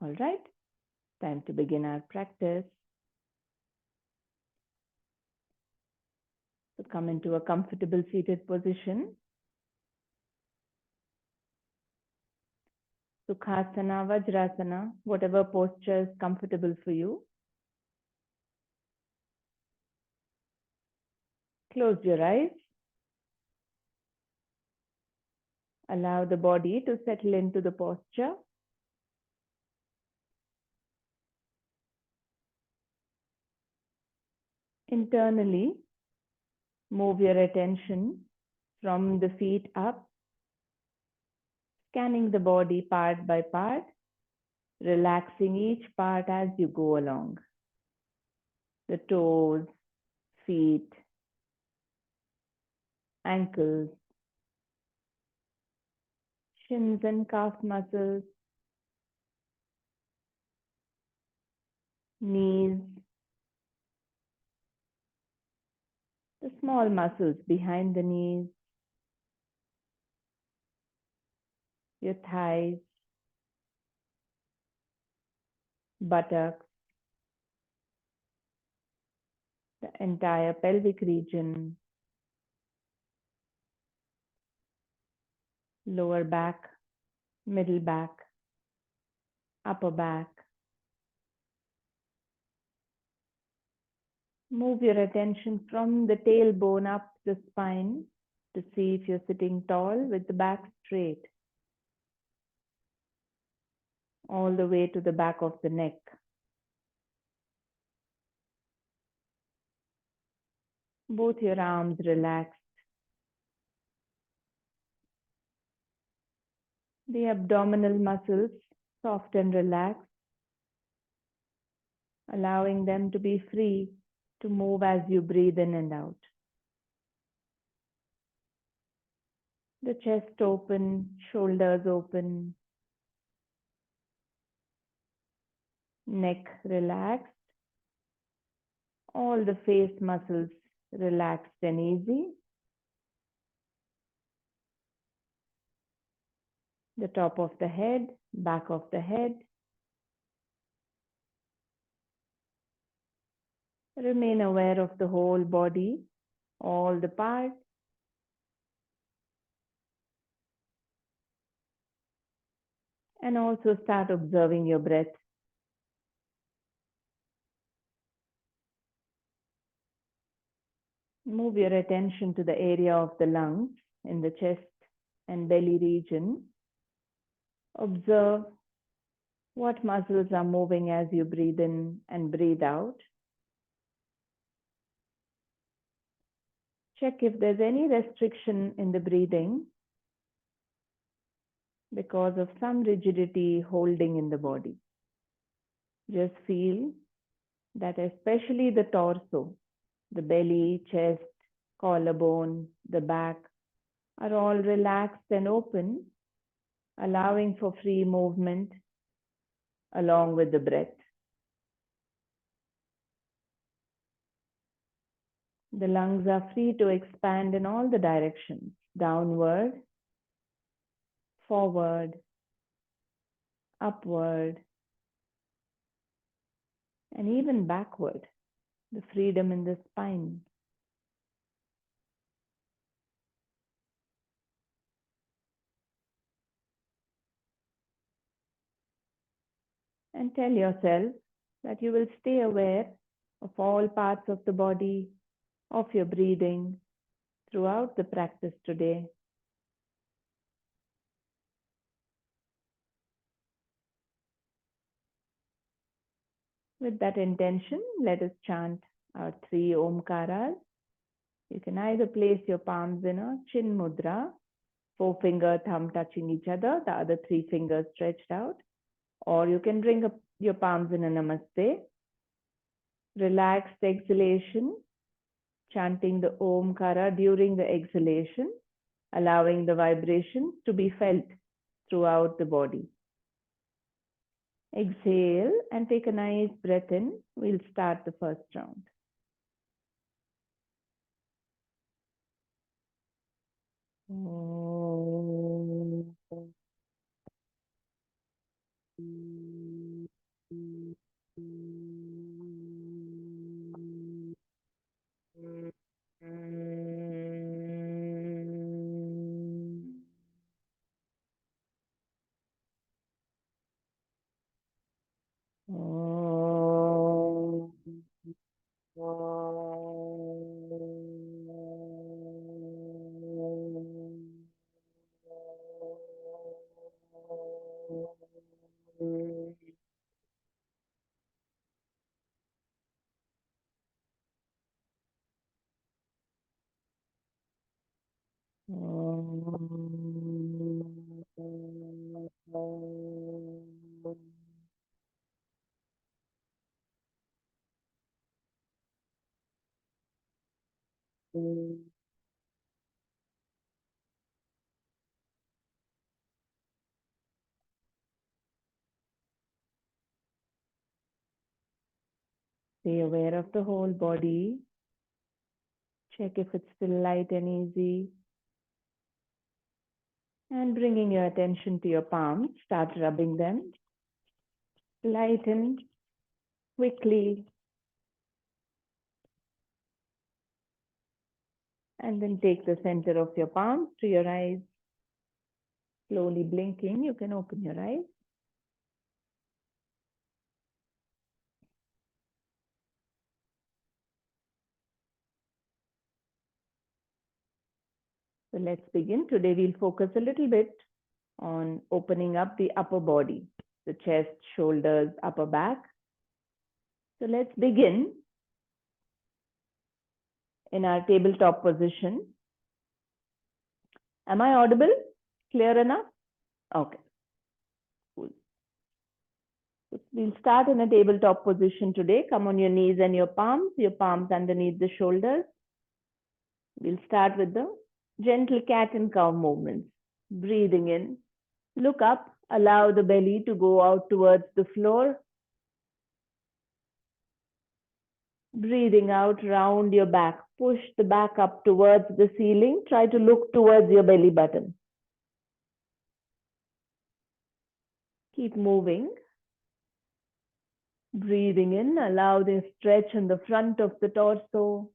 All right, time to begin our practice. So come into a comfortable seated position. Sukhasana, Vajrasana, whatever posture is comfortable for you. Close your eyes. Allow the body to settle into the posture. Internally, move your attention from the feet up, scanning the body part by part, relaxing each part as you go along. The toes, feet, ankles, shins and calf muscles, knees, the small muscles behind the knees, your thighs, buttocks, the entire pelvic region, lower back, middle back, upper back. Move your attention from the tailbone up the spine to see if you're sitting tall with the back straight, all the way to the back of the neck. Both your arms relaxed. The abdominal muscles soft and relaxed, allowing them to be free to move as you breathe in and out. The chest open, shoulders open, neck relaxed, all the face muscles relaxed and easy. The top of the head, back of the head. Remain aware of the whole body, all the parts. And also start observing your breath. Move your attention to the area of the lungs in the chest and belly region. Observe what muscles are moving as you breathe in and breathe out. Check if there's any restriction in the breathing because of some rigidity holding in the body. Just feel that especially the torso, the belly, chest, collarbone, the back are all relaxed and open, allowing for free movement along with the breath. The lungs are free to expand in all the directions, downward, forward, upward, and even backward, the freedom in the spine. And tell yourself that you will stay aware of all parts of the body, of your breathing throughout the practice today. With that intention, let us chant our 3 Omkaras. You can either place your palms in a chin mudra, 4-finger thumb touching each other, the other 3 fingers stretched out, or you can bring up your palms in a namaste. Relaxed exhalation, chanting the Omkara during the exhalation, allowing the vibration to be felt throughout the body. Exhale and take a nice breath in. We'll start the first round. Om. Stay aware of the whole body. Check if it's still light and easy. And bringing your attention to your palms, start rubbing them. Lighten quickly. And then take the center of your palms to your eyes. Slowly blinking, you can open your eyes. So let's begin. Today we'll focus a little bit on opening up the upper body, the chest, shoulders, upper back. So let's begin in our tabletop position. Am I audible? Clear enough? Okay. Cool. So we'll start in a tabletop position today. Come on your knees and your palms underneath the shoulders. We'll start with the gentle cat and cow movements. Breathing in, look up, allow the belly to go out towards the floor. Breathing out, round your back, push the back up towards the ceiling. Try to look towards your belly button. Keep moving. Breathing in, allow the stretch in the front of the torso.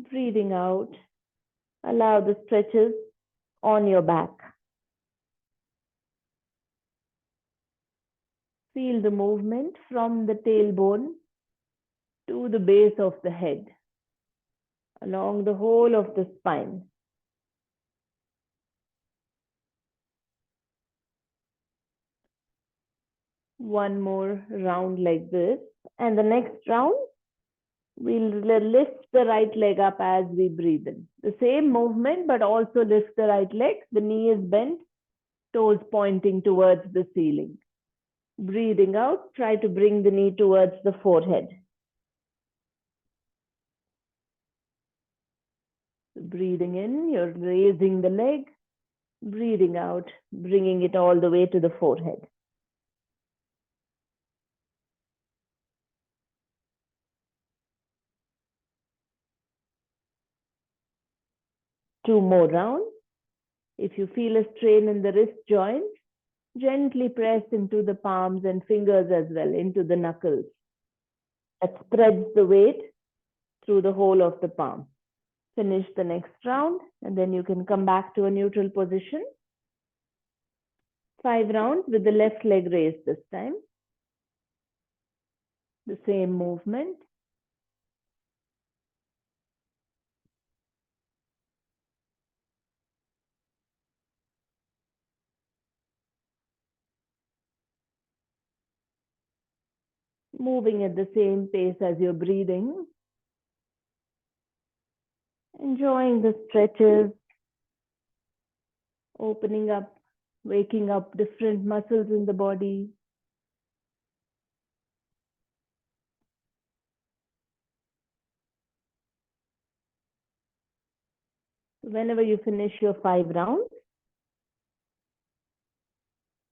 Breathing out, allow the stretches on your back. Feel the movement from the tailbone to the base of the head, along the whole of the spine. One more round like this. And the next round, we'll lift the right leg up as we breathe in. The same movement, but also lift the right leg. The knee is bent, toes pointing towards the ceiling. Breathing out, try to bring the knee towards the forehead. Breathing in, you're raising the leg. Breathing out, bringing it all the way to the forehead. Two more rounds. If you feel a strain in the wrist joints, gently press into the palms and fingers as well, into the knuckles. That spreads the weight through the whole of the palm. Finish the next round, and then you can come back to a neutral position. 5 rounds with the left leg raised this time. The same movement. Moving at the same pace as you're breathing. Enjoying the stretches. Opening up, waking up different muscles in the body. Whenever you finish your 5 rounds,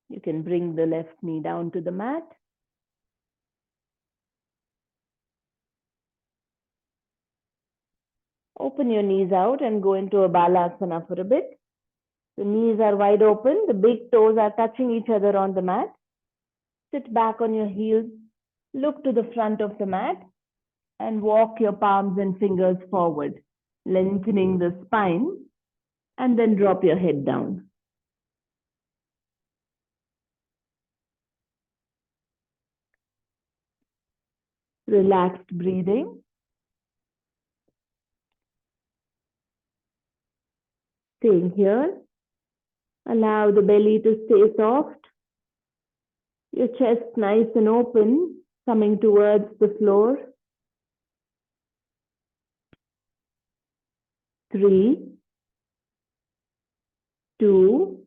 you can bring the left knee down to the mat. Open your knees out and go into a balasana for a bit. The knees are wide open. The big toes are touching each other on the mat. Sit back on your heels. Look to the front of the mat and walk your palms and fingers forward, lengthening the spine, and then drop your head down. Relaxed breathing. Staying here. Allow the belly to stay soft. Your chest nice and open, coming towards the floor. 3, 2,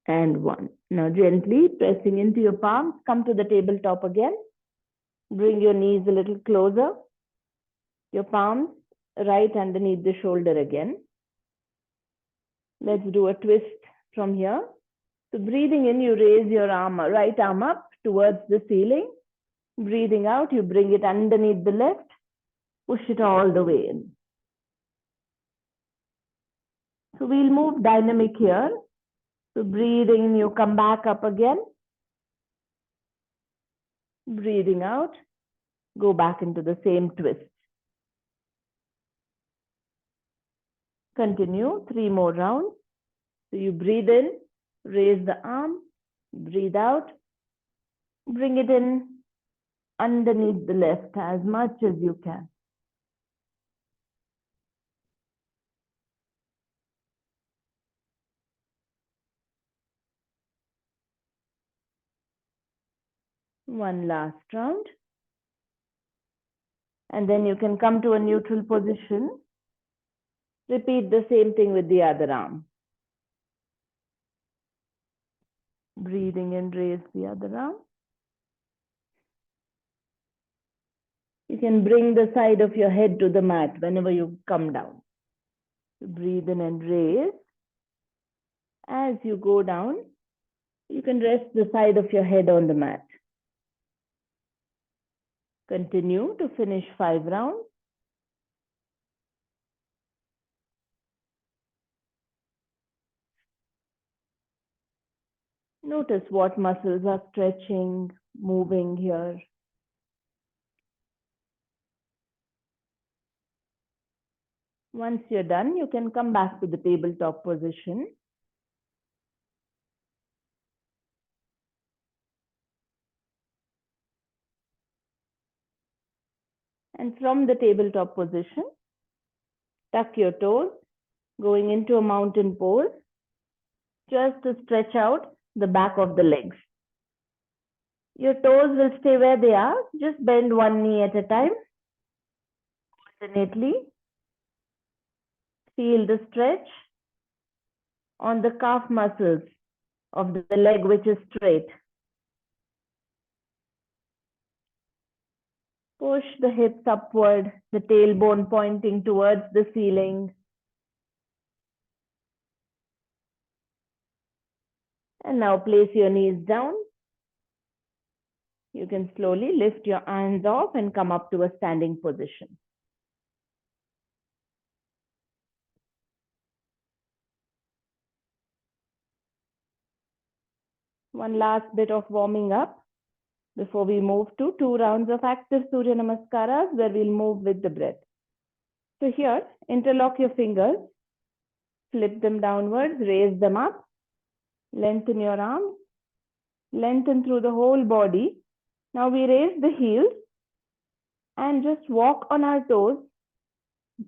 and 1. Now gently pressing into your palms, come to the tabletop again. Bring your knees a little closer. Your palms right underneath the shoulder again. Let's do a twist from here. So breathing in, you raise your right arm up towards the ceiling. Breathing out, you bring it underneath the left. Push it all the way in. So we'll move dynamic here. So breathing in, you come back up again. Breathing out, go back into the same twist. Continue 3 more rounds. So you breathe in, raise the arm, breathe out, bring it in underneath the left as much as you can. One last round. And then you can come to a neutral position. Repeat the same thing with the other arm. Breathing in, raise the other arm. You can bring the side of your head to the mat whenever you come down. So breathe in and raise. As you go down, you can rest the side of your head on the mat. Continue to finish 5 rounds. Notice what muscles are stretching, moving here. Once you're done, you can come back to the tabletop position. And from the tabletop position, tuck your toes, going into a mountain pose, just to stretch out the back of the legs. Your toes will stay where they are. Just bend one knee at a time. Alternately, feel the stretch on the calf muscles of the leg which is straight. Push the hips upward, the tailbone pointing towards the ceiling. And now place your knees down. You can slowly lift your hands off and come up to a standing position. One last bit of warming up before we move to 2 rounds of active Surya Namaskaras where we'll move with the breath. So here, interlock your fingers, flip them downwards, raise them up, lengthen your arms, lengthen through the whole body. Now we raise the heels and just walk on our toes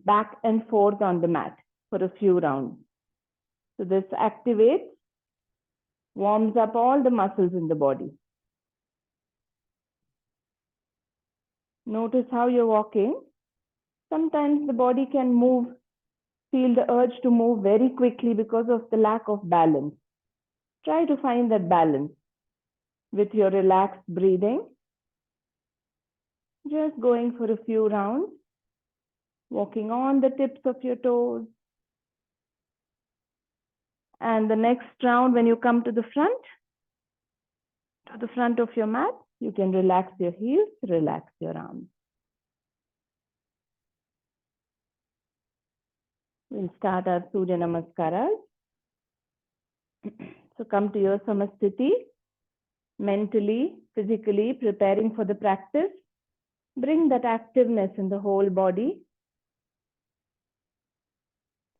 back and forth on the mat for a few rounds. So this activates, warms up all the muscles in the body. Notice how you're walking. Sometimes the body can move, feel the urge to move very quickly because of the lack of balance. Try to find that balance with your relaxed breathing. Just going for a few rounds, walking on the tips of your toes. And the next round, when you come to the front of your mat, you can relax your heels, relax your arms. We'll start our Surya Namaskaras. So come to your Samasthiti, mentally, physically preparing for the practice. Bring that activeness in the whole body.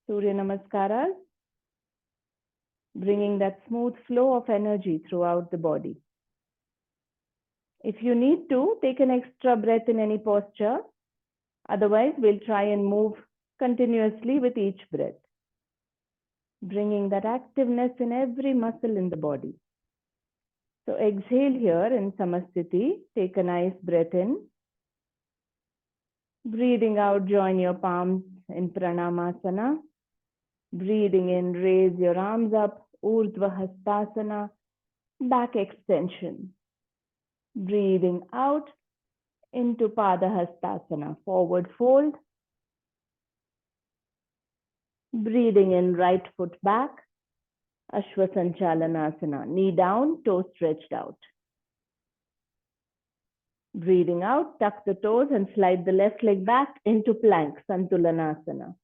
Surya Namaskaras, bringing that smooth flow of energy throughout the body. If you need to, take an extra breath in any posture. Otherwise, we'll try and move continuously with each breath. Bringing that activeness in every muscle in the body. So exhale here in Samasthiti. Take a nice breath in. Breathing out, join your palms in Pranamasana. Breathing in, raise your arms up, Urdhva Hastasana, back extension. Breathing out into Pada Hastasana, forward fold. Breathing in, right foot back, Ashwasanchalanasana, knee down, toes stretched out. Breathing out, tuck the toes and slide the left leg back into plank, Santulanasana.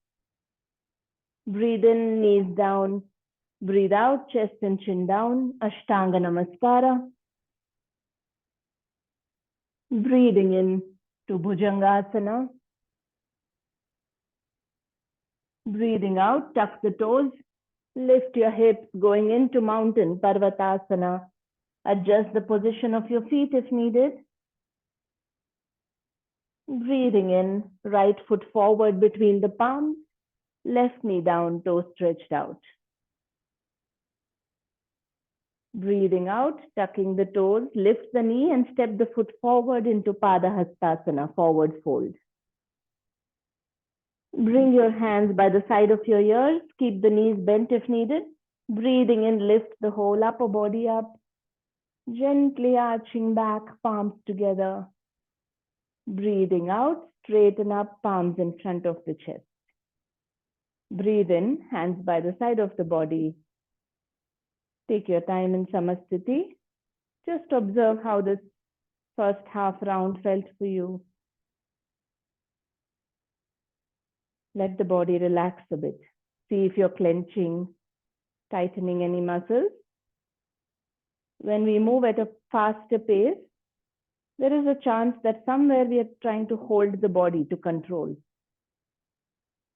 Breathe in, knees down. Breathe out, chest and chin down, Ashtanga Namaskara. Breathing in to Bhujangasana. Breathing out, tuck the toes, lift your hips, going into mountain, Parvatasana. Adjust the position of your feet if needed. Breathing in, right foot forward between the palms, left knee down, toes stretched out. Breathing out, tucking the toes, lift the knee and step the foot forward into Pada Hastasana, forward fold. Bring your hands by the side of your ears, keep the knees bent if needed. Breathing in, lift the whole upper body up, gently arching back, palms together. Breathing out, straighten up, palms in front of the chest. Breathe in, hands by the side of the body. Take your time in Samasthiti. Just observe how this first half round felt for you. Let the body relax a bit. See if you're clenching, tightening any muscles. When we move at a faster pace, there is a chance that somewhere we are trying to hold the body to control.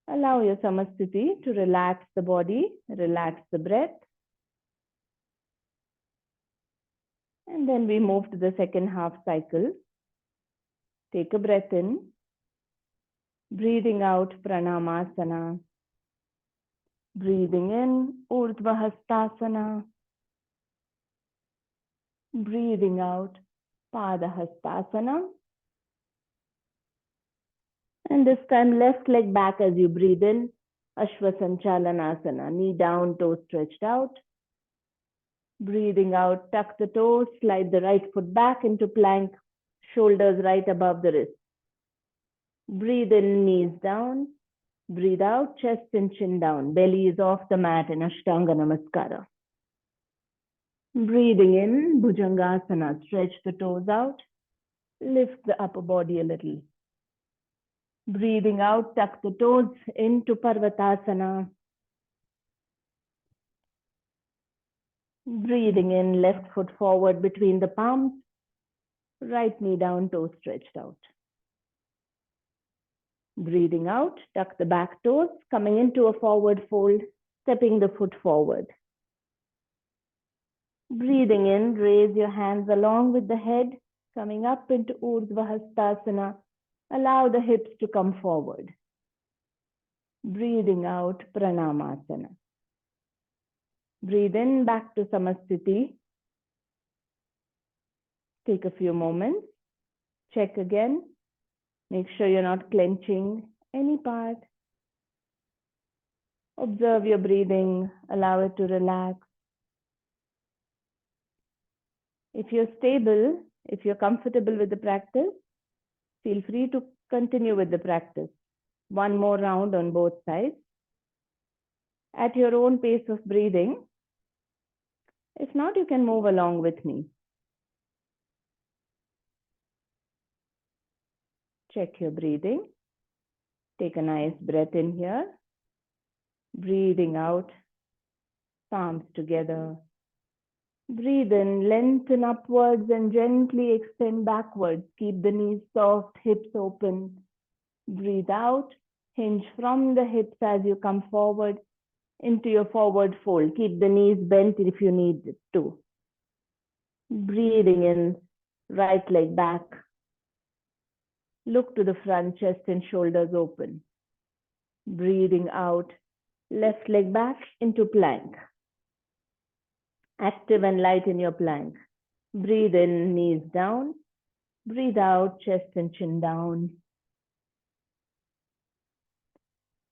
Allow your Samasthiti to relax the body, relax the breath. And then we move to the second half cycle. Take a breath in. Breathing out, Pranamasana. Breathing in, Urdhva Hastasana. Breathing out, Pada Hastasana. And this time, left leg back as you breathe in, Ashwasanchalanasana, knee down, toes stretched out. Breathing out, tuck the toes, slide the right foot back into plank, shoulders right above the wrist. Breathe in, knees down. Breathe out, chest and chin down. Belly is off the mat in Ashtanga Namaskara. Breathing in, Bhujangasana. Stretch the toes out. Lift the upper body a little. Breathing out, tuck the toes into Parvatasana. Breathing in, left foot forward between the palms. Right knee down, toes stretched out. Breathing out, tuck the back toes, coming into a forward fold, stepping the foot forward. Breathing in, raise your hands along with the head, coming up into Urdhva Hastasana. Allow the hips to come forward. Breathing out, Pranamasana. Breathe in, back to Samasthiti. Take a few moments. Check again. Make sure you're not clenching any part. Observe your breathing. Allow it to relax. If you're stable, if you're comfortable with the practice, feel free to continue with the practice. One more round on both sides. At your own pace of breathing. If not, you can move along with me. Check your breathing. Take a nice breath in here. Breathing out, palms together. Breathe in, lengthen upwards and gently extend backwards. Keep the knees soft, hips open. Breathe out, hinge from the hips as you come forward into your forward fold. Keep the knees bent if you need it to. Breathing in, right leg back. Look to the front, chest and shoulders open. Breathing out, left leg back into plank. Active and light in your plank. Breathe in, knees down. Breathe out, chest and chin down.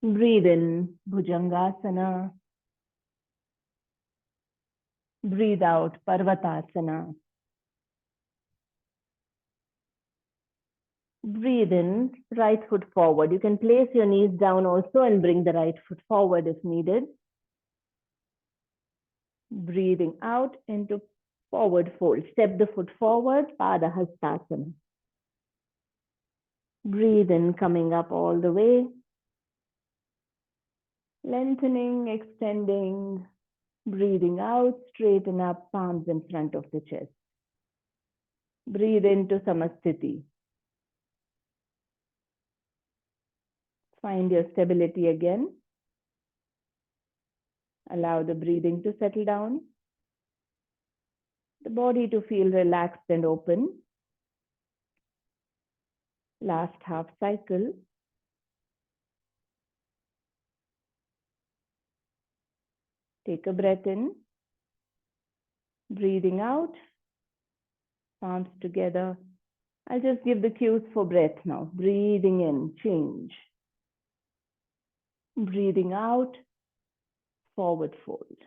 Breathe in, Bhujangasana. Breathe out, Parvatasana. Breathe in, right foot forward. You can place your knees down also and bring the right foot forward if needed. Breathing out into forward fold. Step the foot forward, Padahastasana. Breathe in, coming up all the way. Lengthening, extending. Breathing out, straighten up, palms in front of the chest. Breathe into Samasthiti. Find your stability again. Allow the breathing to settle down. The body to feel relaxed and open. Last half cycle. Take a breath in. Breathing out. Palms together. I'll just give the cues for breath now. Breathing in, change. Breathing out, forward fold.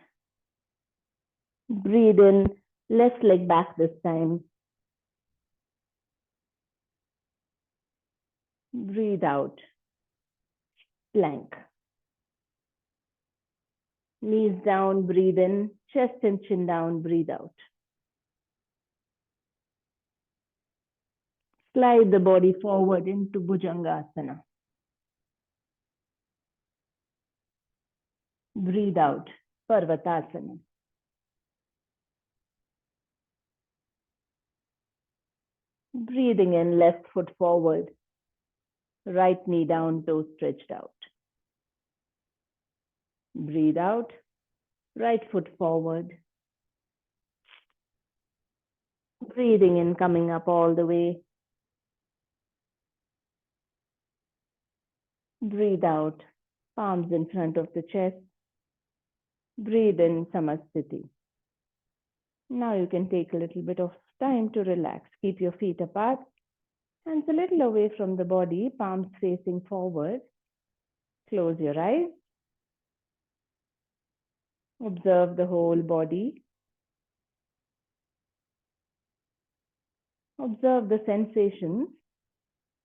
Breathe in, left leg back this time. Breathe out, plank. Knees down, breathe in, chest and chin down, breathe out. Slide the body forward into Bhujangasana. Breathe out, Parvatasana. Breathing in, left foot forward. Right knee down, toes stretched out. Breathe out, right foot forward. Breathing in, coming up all the way. Breathe out, palms in front of the chest. Breathe in, Samasthiti. Now you can take a little bit of time to relax. Keep your feet apart, hands a little away from the body, palms facing forward. Close your eyes. Observe the whole body. Observe the sensations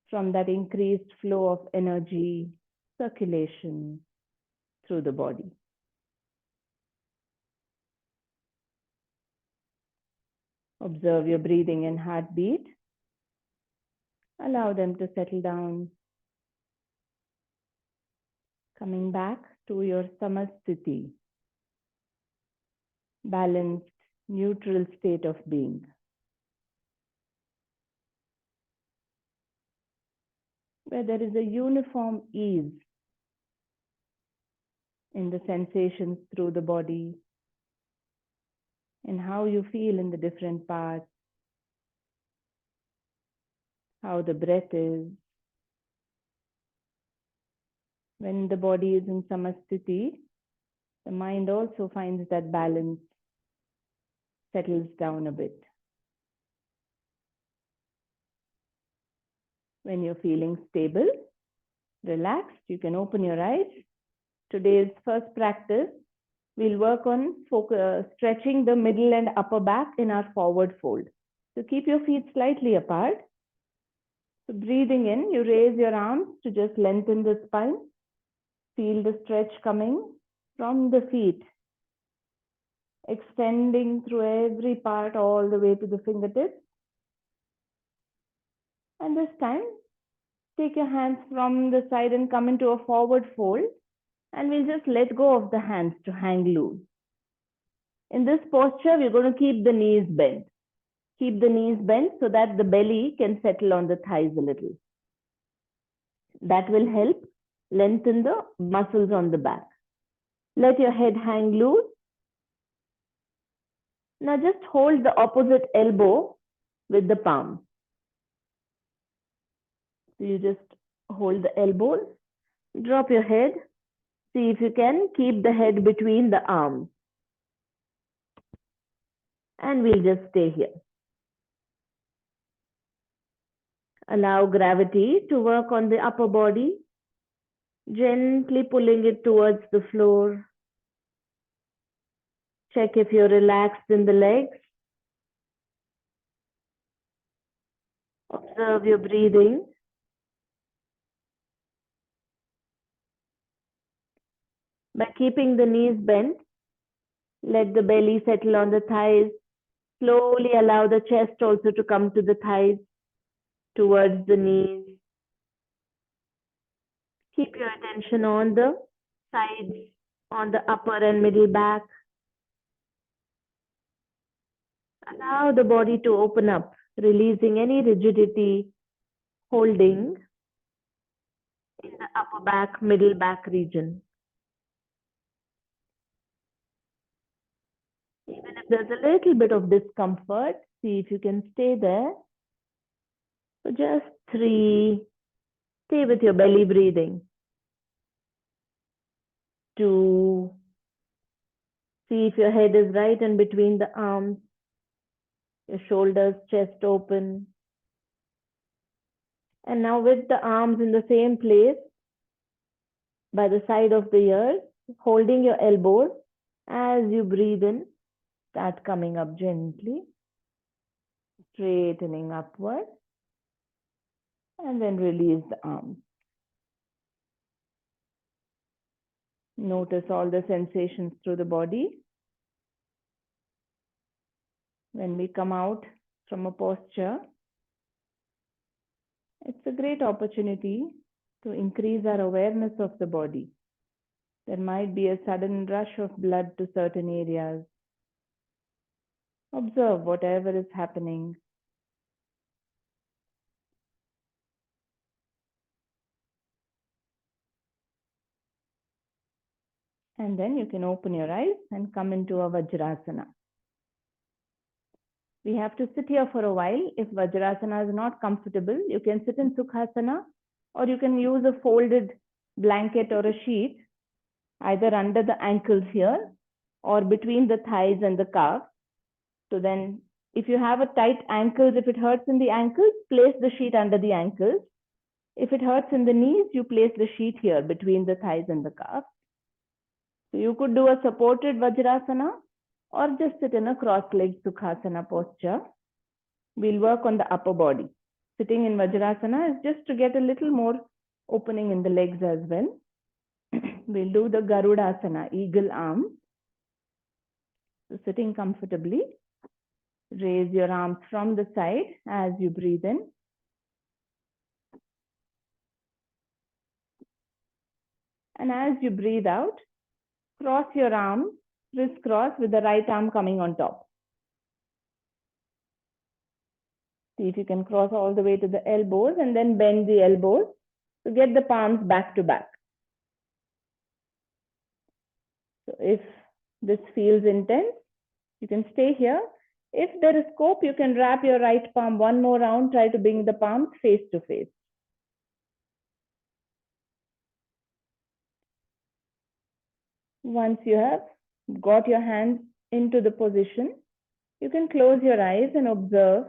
from that increased flow of energy, circulation through the body. Observe your breathing and heartbeat. Allow them to settle down. Coming back to your Samasthiti, balanced, neutral state of being. Where there is a uniform ease in the sensations through the body and how you feel in the different parts, how the breath is. When the body is in Samasthiti, the mind also finds that balance, settles down a bit. When you're feeling stable, relaxed, you can open your eyes. Today's first practice, we'll work on stretching the middle and upper back in our forward fold. So keep your feet slightly apart. So breathing in, you raise your arms to just lengthen the spine. Feel the stretch coming from the feet, extending through every part all the way to the fingertips. And this time, take your hands from the side and come into a forward fold. And we'll just let go of the hands to hang loose. In this posture, we're going to keep the knees bent. Keep the knees bent so that the belly can settle on the thighs a little. That will help lengthen the muscles on the back. Let your head hang loose. Now just hold the opposite elbow with the palm. So you just hold the elbows, drop your head. See if you can keep the head between the arms. And we'll just stay here. Allow gravity to work on the upper body. Gently pulling it towards the floor. Check if you're relaxed in the legs. Observe your breathing. By keeping the knees bent, let the belly settle on the thighs. Slowly allow the chest also to come to the thighs, towards the knees. Keep your attention on the sides, on the upper and middle back. Allow the body to open up, releasing any rigidity holding in the upper back, middle back region. Even if there's a little bit of discomfort, see if you can stay there. So just 3. Stay with your belly breathing. 2. See if your head is right and between the arms. Your shoulders, chest open. And now with the arms in the same place, by the side of the ears, holding your elbows, as you breathe in, start coming up gently, straightening upward, and then release the arms. Notice all the sensations through the body. When we come out from a posture, it's a great opportunity to increase our awareness of the body. There might be a sudden rush of blood to certain areas. Observe whatever is happening. And then you can open your eyes and come into a Vajrasana. We have to sit here for a while. If Vajrasana is not comfortable, you can sit in Sukhasana, or you can use a folded blanket or a sheet, either under the ankles here or between the thighs and the calf. So then if you have a tight ankles, if it hurts in the ankles, place the sheet under the ankles. If it hurts in the knees, you place the sheet here between the thighs and the calf. So you could do a supported Vajrasana or just sit in a cross-legged Sukhasana posture. We'll work on the upper body. Sitting in Vajrasana is just to get a little more opening in the legs as well. We'll do the Garudasana, eagle arms. So sitting comfortably, raise your arms from the side as you breathe in. And as you breathe out, cross your arms, crisscross with the right arm coming on top. See if you can cross all the way to the elbows and then bend the elbows to get the palms back to back. So if this feels intense, you can stay here. If there is scope, you can wrap your right palm one more round, try to bring the palms face to face. Once you have got your hands into the position, you can close your eyes and observe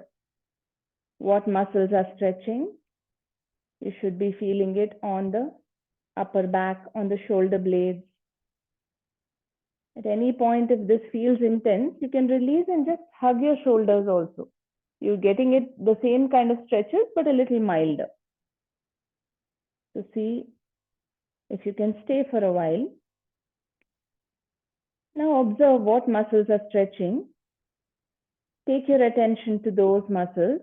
what muscles are stretching. You should be feeling it on the upper back, on the shoulder blades. At any point, if this feels intense, you can release and just hug your shoulders also. You're getting it the same kind of stretches, but a little milder. So see if you can stay for a while. Now observe what muscles are stretching. Take your attention to those muscles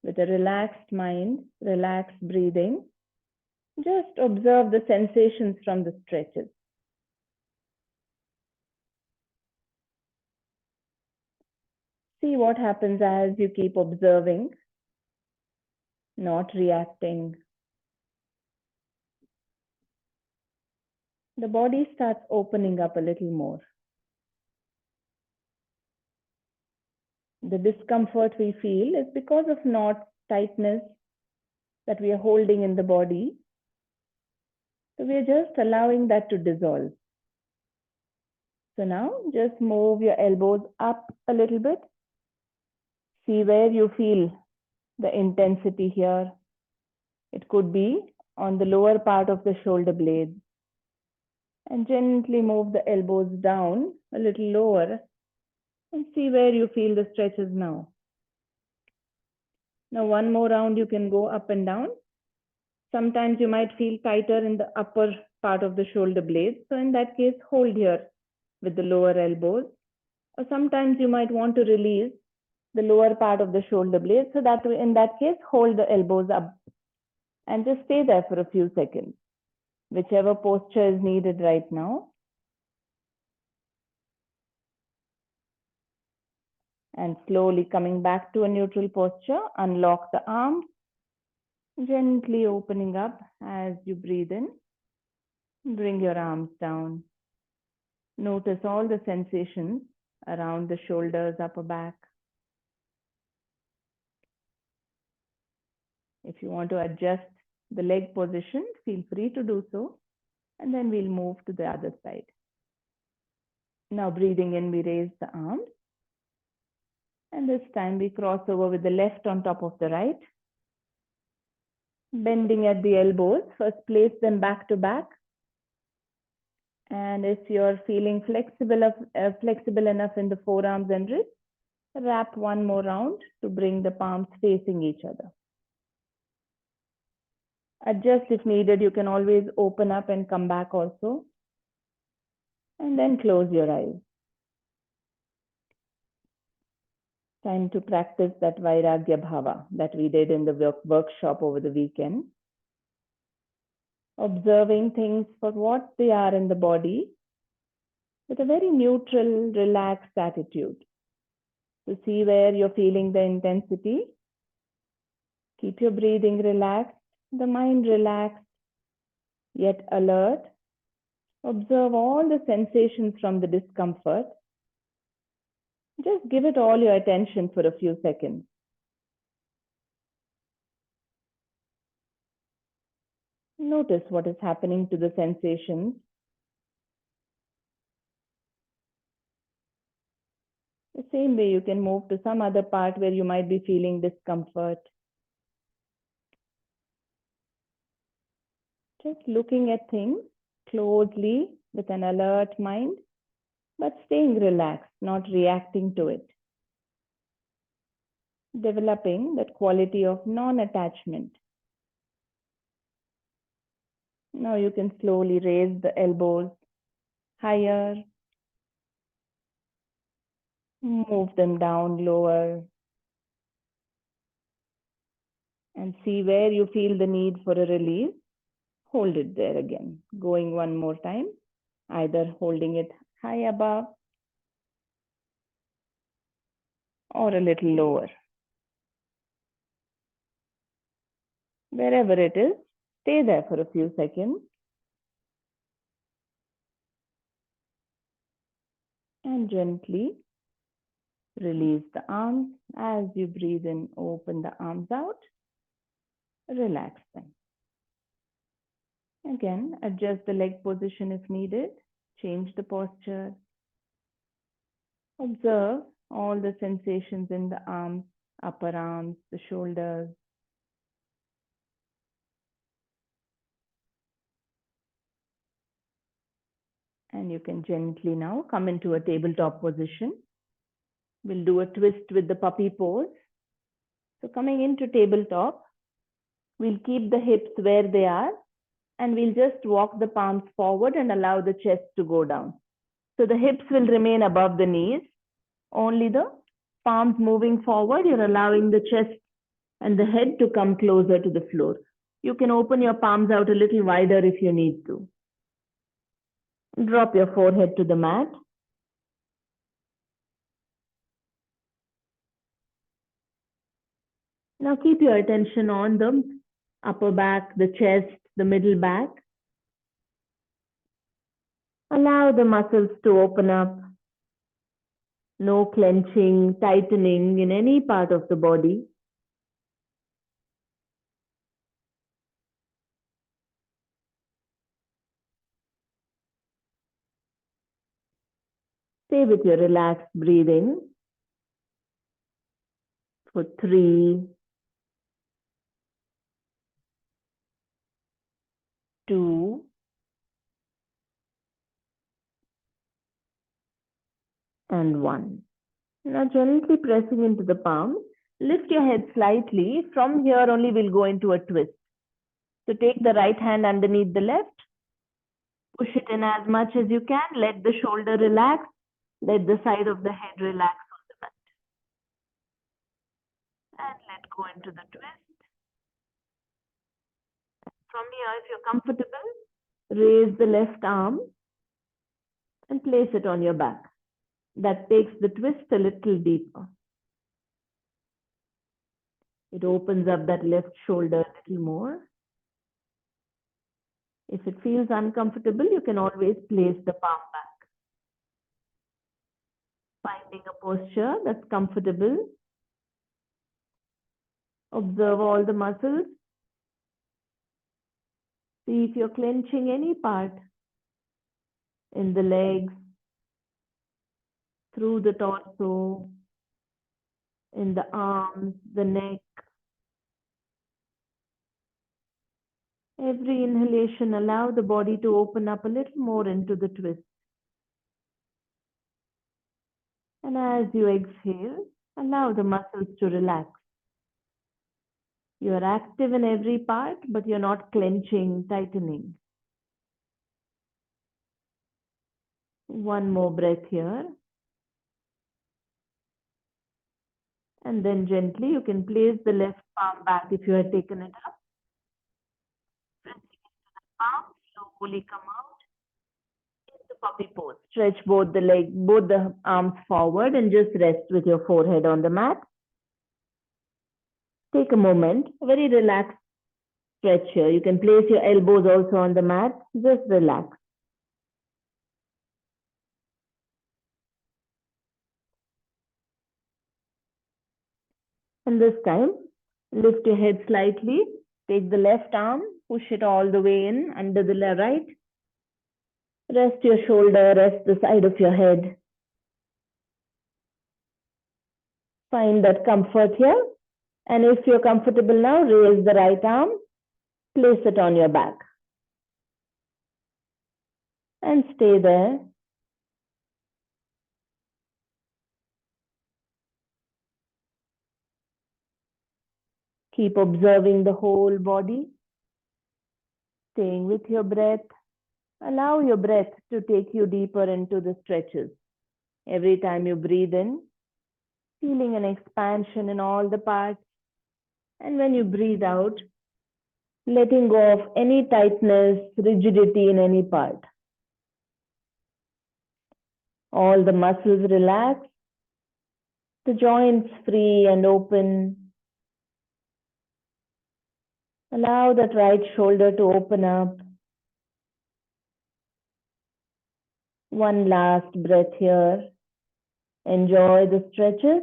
with a relaxed mind, relaxed breathing. Just observe the sensations from the stretches. See what happens as you keep observing, not reacting. The body starts opening up a little more. The discomfort we feel is because of knot, tightness that we are holding in the body. So we are just allowing that to dissolve. So now just move your elbows up a little bit. See where you feel the intensity here. It could be on the lower part of the shoulder blades. And gently move the elbows down a little lower and see where you feel the stretches now. Now one more round you can go up and down. Sometimes you might feel tighter in the upper part of the shoulder blades. So in that case, hold here with the lower elbows. Or sometimes you might want to release the lower part of the shoulder blade. So that way, in that case, hold the elbows up and just stay there for a few seconds, whichever posture is needed right now. And slowly coming back to a neutral posture, unlock the arms, gently opening up as you breathe in. Bring your arms down. Notice all the sensations around the shoulders, upper back. If you want to adjust the leg position, feel free to do so. And then we'll move to the other side. Now breathing in, we raise the arms. And this time we cross over with the left on top of the right. Bending at the elbows, first place them back to back. And if you're feeling flexible enough in the forearms and wrists, wrap one more round to bring the palms facing each other. Adjust if needed. You can always open up and come back also. And then close your eyes. Time to practice that Vairagya Bhava that we did in the workshop over the weekend. Observing things for what they are in the body with a very neutral, relaxed attitude. To see where you're feeling the intensity. Keep your breathing relaxed, the mind relaxed, yet alert. Observe all the sensations from the discomfort. Just give it all your attention for a few seconds. Notice what is happening to the sensations. The same way you can move to some other part where you might be feeling discomfort. Just looking at things closely with an alert mind, but staying relaxed, not reacting to it. Developing that quality of non-attachment. Now you can slowly raise the elbows higher, move them down lower, and see where you feel the need for a release. Hold it there again. Going one more time, either holding it high above or a little lower. Wherever it is, stay there for a few seconds. And gently release the arms. As you breathe in, open the arms out. Relax them. Again, adjust the leg position if needed. Change the posture. Observe all the sensations in the arms, upper arms, the shoulders. And you can gently now come into a tabletop position. We'll do a twist with the puppy pose. So coming into tabletop, we'll keep the hips where they are and we'll just walk the palms forward and allow the chest to go down. So the hips will remain above the knees, only the palms moving forward. You're allowing the chest and the head to come closer to the floor. You can open your palms out a little wider if you need to. Drop your forehead to the mat. Now keep your attention on the upper back, the chest, the middle back. Allow the muscles to open up. No clenching, tightening in any part of the body. Stay with your relaxed breathing for 3, 2, and 1. Now gently pressing into the palm, lift your head slightly. From here only we'll go into a twist. So take the right hand underneath the left, push it in as much as you can, let the shoulder relax, let the side of the head relax on the mat. And let go into the twist. From here, if you're comfortable, raise the left arm and place it on your back. That takes the twist a little deeper. It opens up that left shoulder a little more. If it feels uncomfortable, you can always place the palm back. Finding a posture that's comfortable. Observe all the muscles. See if you're clenching any part in the legs, through the torso, in the arms, the neck. Every inhalation, allow the body to open up a little more into the twist. And as you exhale, allow the muscles to relax. You are active in every part, but you're not clenching, tightening. One more breath here. And then gently you can place the left palm back if you had taken it up. Pressing into the palm, slowly come out into puppy pose. Stretch both the arms forward and just rest with your forehead on the mat. Take a moment, very relaxed stretch here. You can place your elbows also on the mat. Just relax. And this time, lift your head slightly. Take the left arm, push it all the way in under the right. Rest your shoulder, rest the side of your head. Find that comfort here. And if you're comfortable now, raise the right arm, place it on your back. And stay there. Keep observing the whole body, staying with your breath. Allow your breath to take you deeper into the stretches. Every time you breathe in, feeling an expansion in all the parts. And when you breathe out, letting go of any tightness, rigidity in any part. All the muscles relax, the joints free and open. Allow that right shoulder to open up. One last breath here. Enjoy the stretches.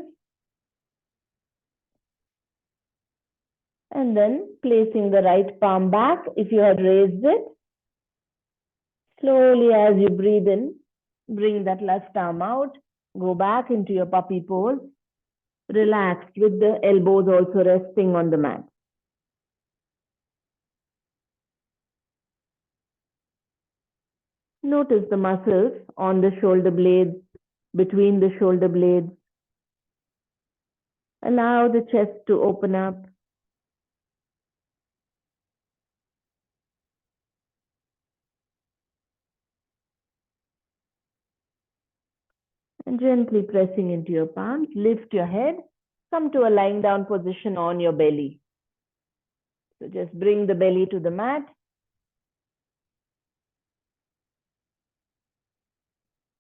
And then placing the right palm back if you had raised it. Slowly as you breathe in, bring that left arm out. Go back into your puppy pose. Relaxed with the elbows also resting on the mat. Notice the muscles on the shoulder blades, between the shoulder blades. Allow the chest to open up. And gently pressing into your palms, lift your head. Come to a lying down position on your belly. So just bring the belly to the mat.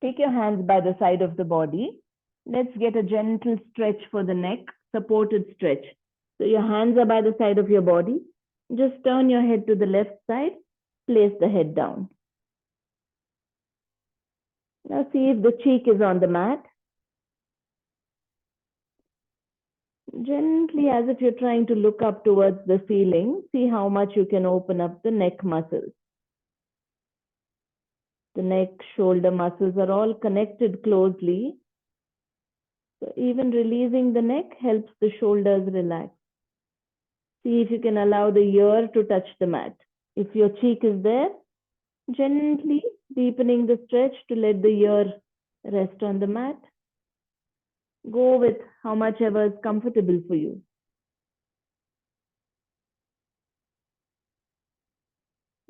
Take your hands by the side of the body. Let's get a gentle stretch for the neck, supported stretch. So your hands are by the side of your body. Just turn your head to the left side. Place the head down. Now see if the cheek is on the mat. Gently, as if you're trying to look up towards the ceiling, see how much you can open up the neck muscles. The neck, shoulder muscles are all connected closely. So even releasing the neck helps the shoulders relax. See if you can allow the ear to touch the mat. If your cheek is there, gently deepening the stretch to let the ear rest on the mat. Go with how much ever is comfortable for you.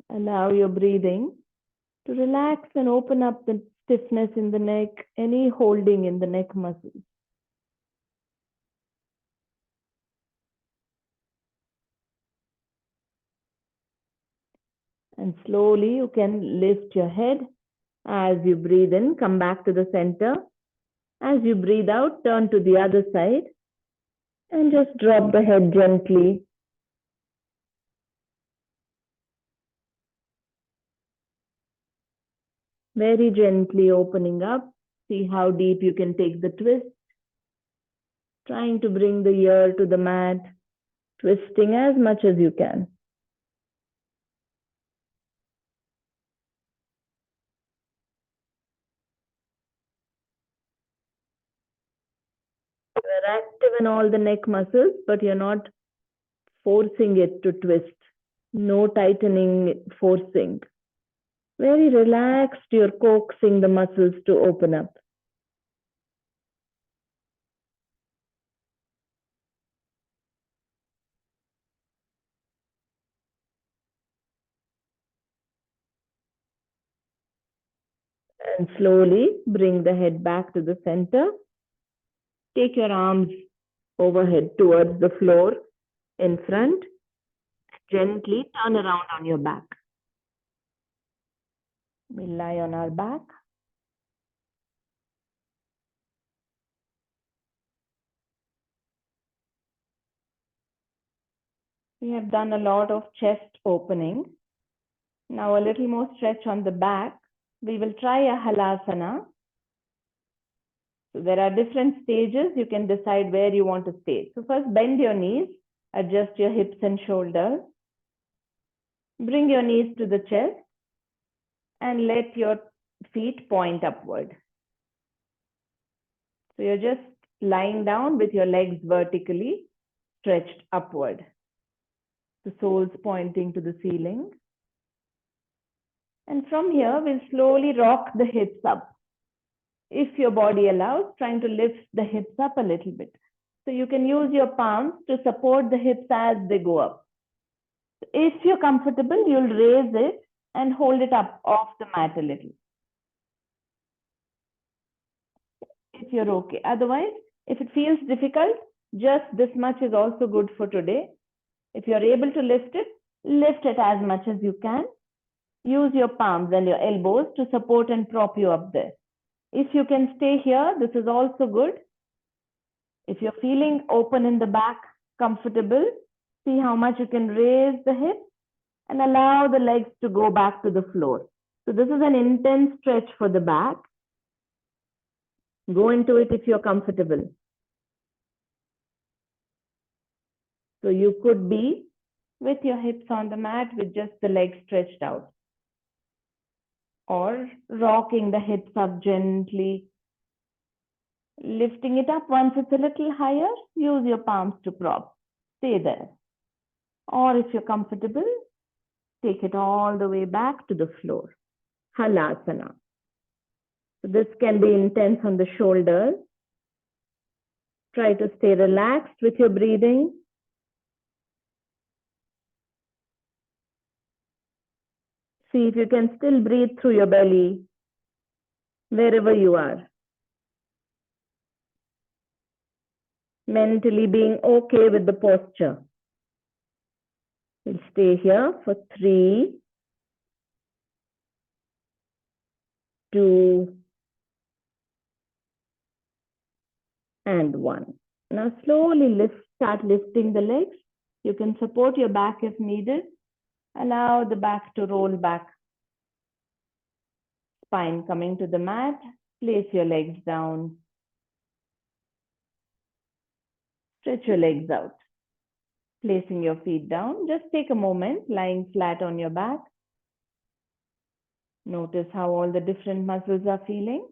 Allow your breathing to relax and open up the stiffness in the neck, any holding in the neck muscles. And slowly you can lift your head as you breathe in, come back to the center. As you breathe out, turn to the other side and just drop the head gently. Very gently opening up. See how deep you can take the twist. Trying to bring the ear to the mat, twisting as much as you can. You're active in all the neck muscles, but you're not forcing it to twist. No tightening, forcing. Very relaxed, you're coaxing the muscles to open up. And slowly bring the head back to the center. Take your arms overhead towards the floor in front. Gently turn around on your back. We lie on our back. We have done a lot of chest opening. Now a little more stretch on the back. We will try a halasana. So there are different stages. You can decide where you want to stay. So first bend your knees, adjust your hips and shoulders. Bring your knees to the chest and let your feet point upward. So you're just lying down with your legs vertically stretched upward. The soles pointing to the ceiling. And from here, we'll slowly rock the hips up. If your body allows, trying to lift the hips up a little bit. So you can use your palms to support the hips as they go up. If you're comfortable, you'll raise it and hold it up off the mat a little. If you're okay. Otherwise, if it feels difficult, just this much is also good for today. If you're able to lift it as much as you can. Use your palms and your elbows to support and prop you up there. If you can stay here, this is also good. If you're feeling open in the back, comfortable, see how much you can raise the hips and allow the legs to go back to the floor. So this is an intense stretch for the back. Go into it if you're comfortable. So you could be with your hips on the mat with just the legs stretched out. Or rocking the hips up gently. Lifting it up once it's a little higher, use your palms to prop. Stay there. Or if you're comfortable, take it all the way back to the floor. Halasana. So this can be intense on the shoulders. Try to stay relaxed with your breathing. See if you can still breathe through your belly, wherever you are. Mentally being okay with the posture. We'll stay here for 3, 2, and 1. Now slowly start lifting the legs. You can support your back if needed. Allow the back to roll back. Spine coming to the mat. Place your legs down. Stretch your legs out. Placing your feet down. Just take a moment lying flat on your back. Notice how all the different muscles are feeling.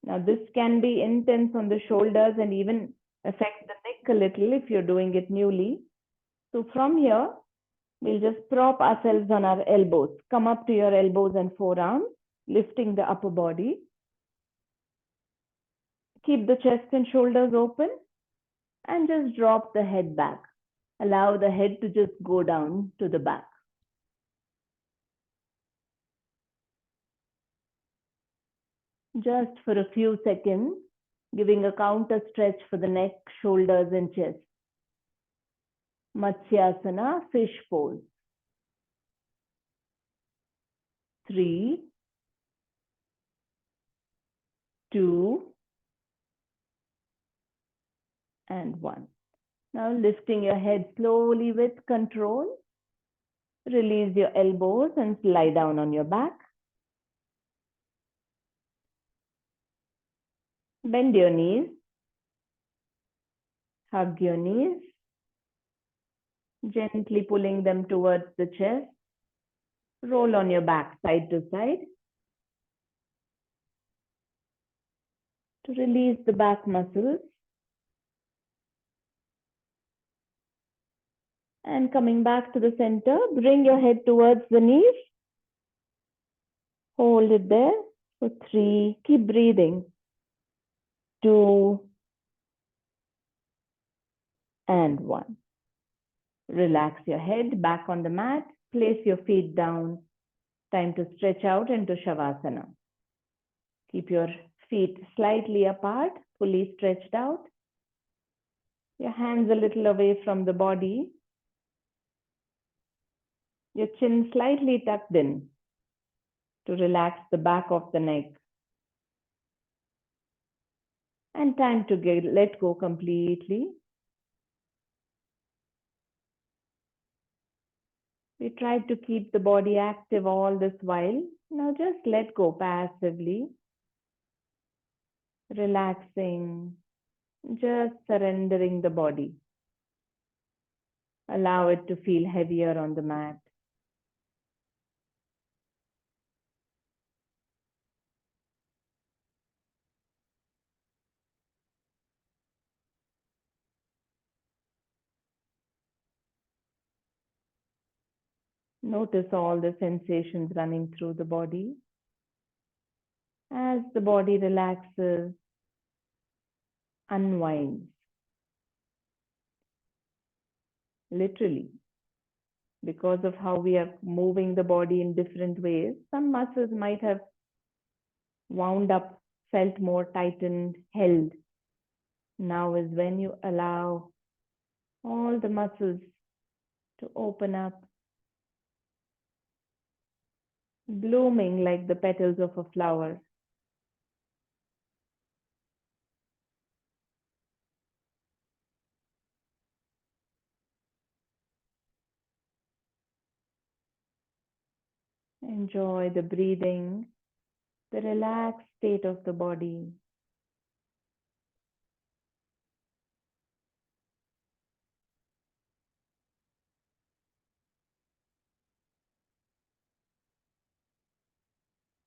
Now this can be intense on the shoulders and even affect the neck a little if you're doing it newly. So from here, We'll just prop ourselves on our elbows. Come up to your elbows and forearms, lifting the upper body. Keep the chest and shoulders open and just drop the head back. Allow the head to just go down to the back. Just for a few seconds, giving a counter stretch for the neck, shoulders, and chest. Matsyasana, fish pose. 3, 2, and 1. Now lifting your head slowly with control. Release your elbows and lie down on your back. Bend your knees. Hug your knees. Gently pulling them towards the chest. Roll on your back side to side. To release the back muscles. And coming back to the center, bring your head towards the knees. Hold it there for 3. Keep breathing. 2, and 1. Relax your head back on the mat. Place your feet down. Time to stretch out into Shavasana. Keep your feet slightly apart, fully stretched out. Your hands a little away from the body. Your chin slightly tucked in to relax the back of the neck. And time to let go completely. We tried to keep the body active all this while. Now just let go passively. Relaxing, just surrendering the body. Allow it to feel heavier on the mat. Notice all the sensations running through the body. As the body relaxes, unwinds. Literally. Because of how we are moving the body in different ways, some muscles might have wound up, felt more tightened, held. Now is when you allow all the muscles to open up, blooming like the petals of a flower. Enjoy the breathing, the relaxed state of the body.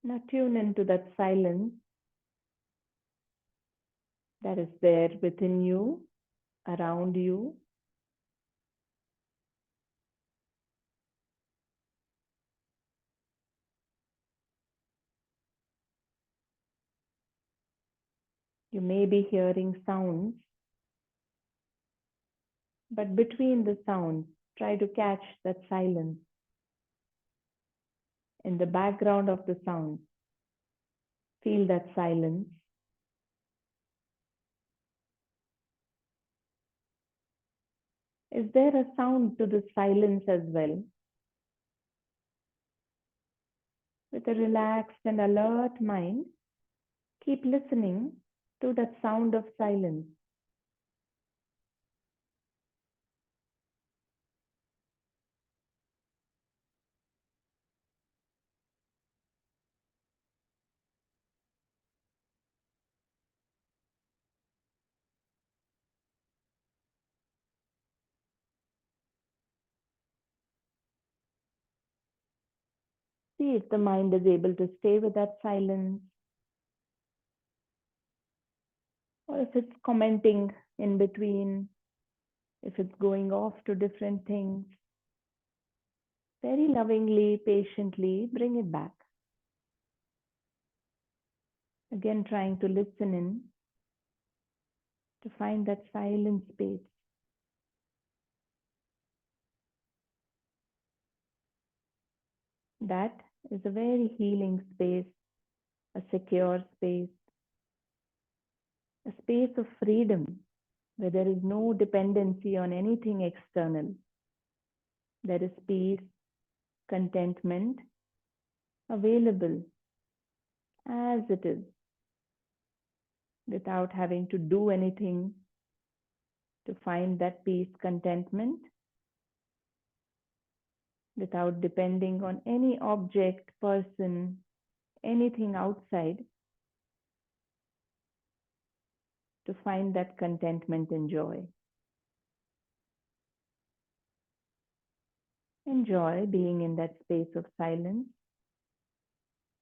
Now tune into that silence that is there within you, around you. You may be hearing sounds, but between the sounds, try to catch that silence. In the background of the sound, feel that silence. Is there a sound to the silence as well? With a relaxed and alert mind, keep listening to that sound of silence. See if the mind is able to stay with that silence, or if it's commenting in between, if it's going off to different things. Very lovingly, patiently, bring it back. Again, trying to listen in to find that silent space. That is a very healing space, a secure space, a space of freedom where there is no dependency on anything external. There is peace, contentment available as it is, without having to do anything to find that peace, contentment, without depending on any object, person, anything outside to find that contentment and joy. Enjoy being in that space of silence.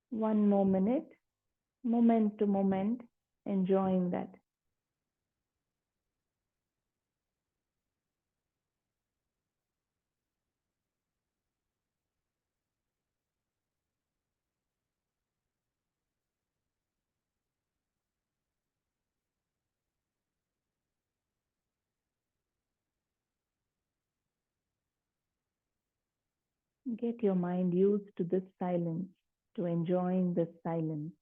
One more minute, moment to moment, enjoying that. Get your mind used to this silence, to enjoying this silence.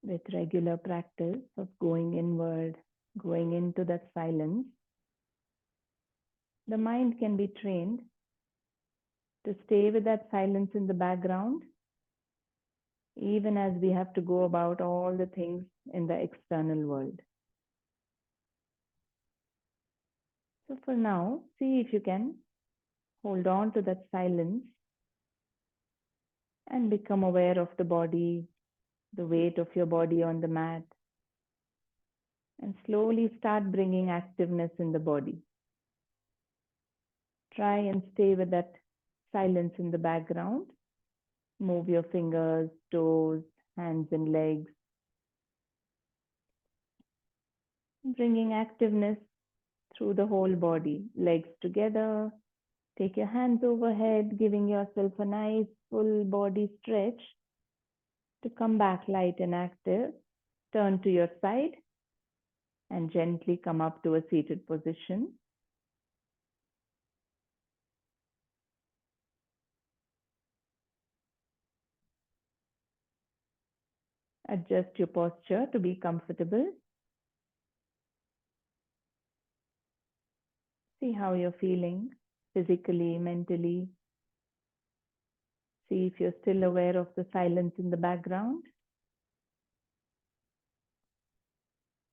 With regular practice of going inward, going into that silence, the mind can be trained to stay with that silence in the background, even as we have to go about all the things in the external world. So for now, see if you can hold on to that silence and become aware of the body, the weight of your body on the mat, and slowly start bringing activeness in the body. Try and stay with that silence in the background. Move your fingers, toes, hands and legs, bringing activeness through the whole body. Legs together, take your hands overhead, giving yourself a nice full body stretch to come back light and active. Turn to your side and gently come up to a seated position. Adjust your posture to be comfortable. See how you're feeling physically, mentally. See if you're still aware of the silence in the background.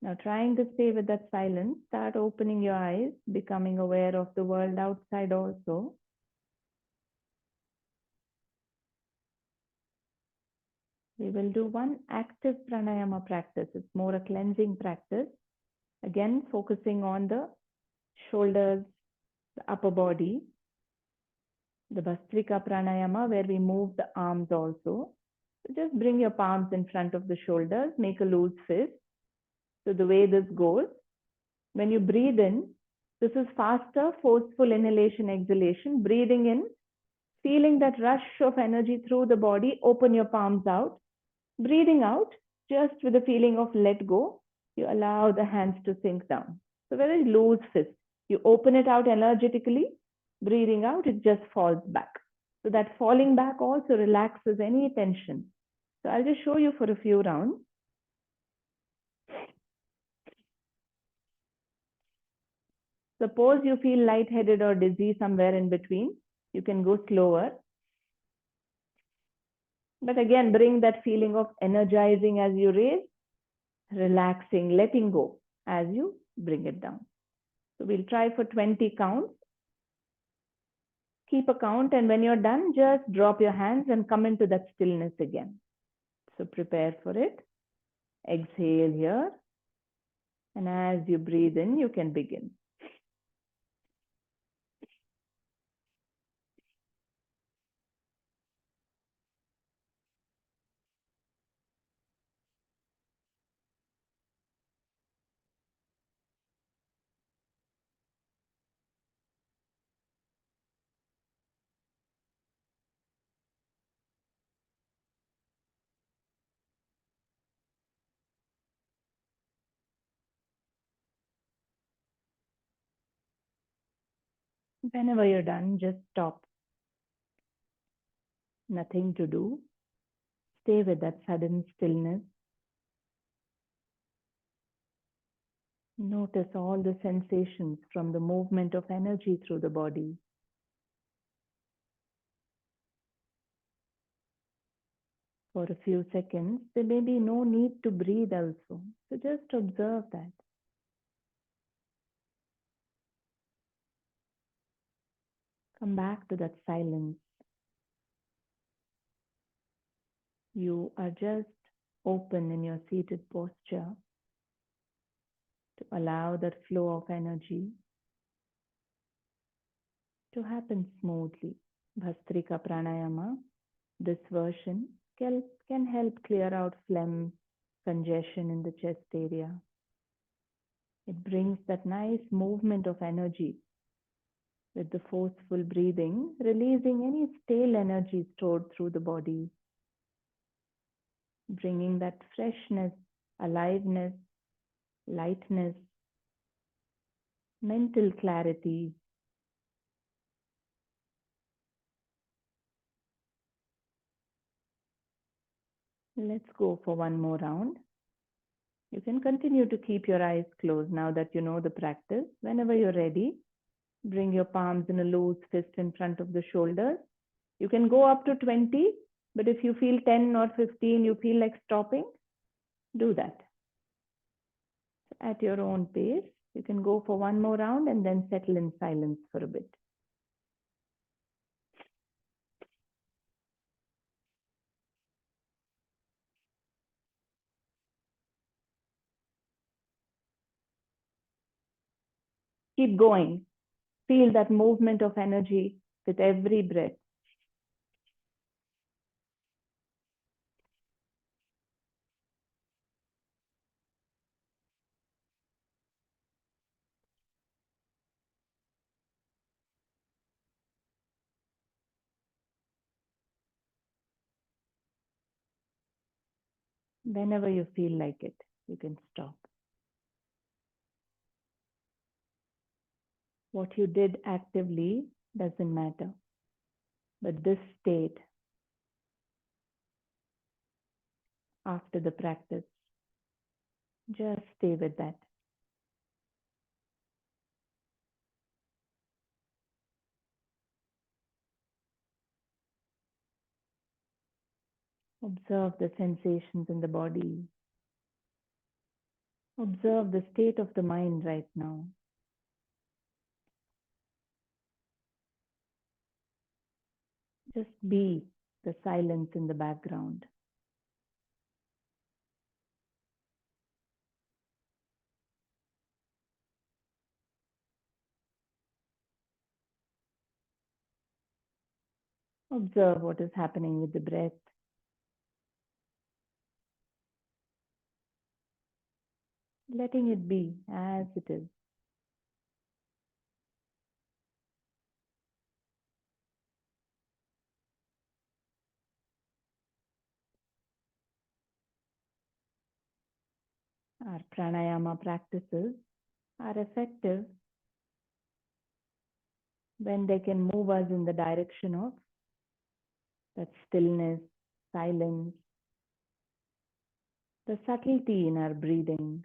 Now, trying to stay with that silence, start opening your eyes, becoming aware of the world outside also. We will do one active pranayama practice. It's more a cleansing practice. Again, focusing on the shoulders, the upper body. The Bhastrika Pranayama, where we move the arms also. So just bring your palms in front of the shoulders, make a loose fist. So the way this goes, when you breathe in, this is faster, forceful inhalation, exhalation. Breathing in, feeling that rush of energy through the body, open your palms out. Breathing out, just with the feeling of let go, you allow the hands to sink down. So very loose fist. You open it out energetically, breathing out, it just falls back. So that falling back also relaxes any tension. So I'll just show you for a few rounds. Suppose you feel lightheaded or dizzy somewhere in between, you can go slower. But again, bring that feeling of energizing as you raise, relaxing, letting go as you bring it down. So we'll try for 20 counts. Keep a count, and when you're done, just drop your hands and come into that stillness again. So prepare for it. Exhale here. And as you breathe in, you can begin. Whenever you're done, just stop. Nothing to do. Stay with that sudden stillness. Notice all the sensations from the movement of energy through the body. For a few seconds, there may be no need to breathe also. So just observe that. Come back to that silence. You are just open in your seated posture to allow that flow of energy to happen smoothly. Bhastrika Pranayama, this version can help clear out phlegm, congestion in the chest area. It brings that nice movement of energy with the forceful breathing, releasing any stale energy stored through the body, bringing that freshness, aliveness, lightness, mental clarity. Let's go for one more round. You can continue to keep your eyes closed now that you know the practice. Whenever you're ready, bring your palms in a loose fist in front of the shoulders. You can go up to 20, but if you feel 10 or 15, you feel like stopping, do that. At your own pace, you can go for one more round and then settle in silence for a bit. Keep going. Feel that movement of energy with every breath. Whenever you feel like it, you can stop. What you did actively doesn't matter. But this state, after the practice, just stay with that. Observe the sensations in the body. Observe the state of the mind right now. Just be the silence in the background. Observe what is happening with the breath. Letting it be as it is. Our pranayama practices are effective when they can move us in the direction of that stillness, silence, the subtlety in our breathing.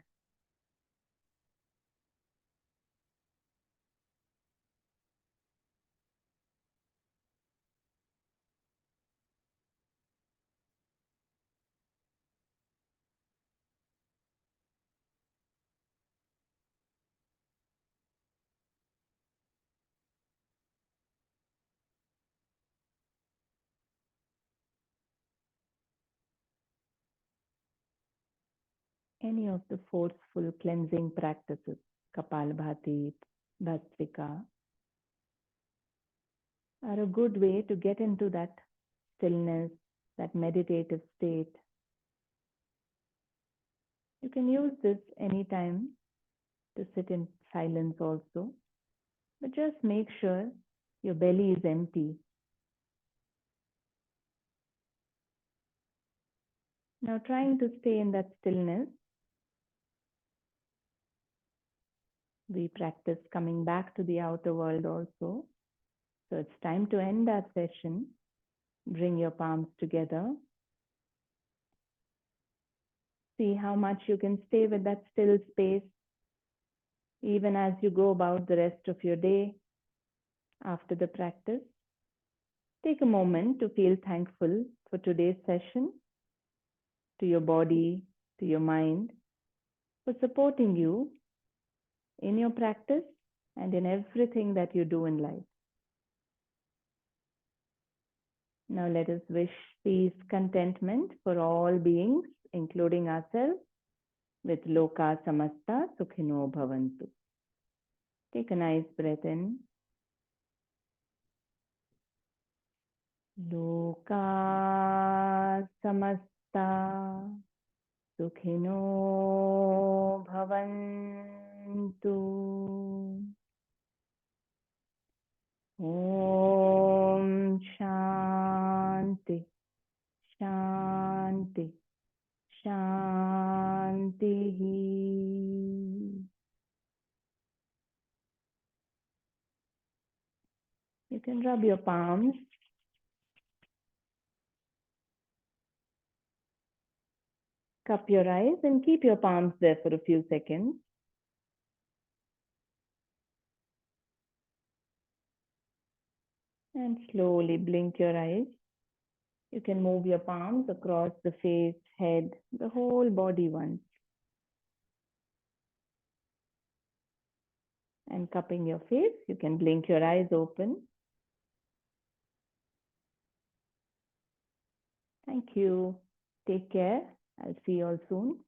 any of the forceful cleansing practices, Kapalbhati, Bhastrika, are a good way to get into that stillness, that meditative state. You can use this anytime to sit in silence also, but just make sure your belly is empty. Now, trying to stay in that stillness, we practice coming back to the outer world also. So it's time to end our session. Bring your palms together. See how much you can stay with that still space, even as you go about the rest of your day after the practice. Take a moment to feel thankful for today's session, to your body, to your mind, for supporting you in your practice and in everything that you do in life. Now let us wish peace, contentment for all beings, including ourselves, with Loka Samasta Sukhino Bhavantu. Take a nice breath in. Loka Samasta Sukhino Bhavantu. Om Shanti, Shanti, Shanti. You can rub your palms. Cup your eyes and keep your palms there for a few seconds. And slowly blink your eyes. You can move your palms across the face, head, the whole body once. And cupping your face, you can blink your eyes open. Thank you. Take care. I'll see you all soon.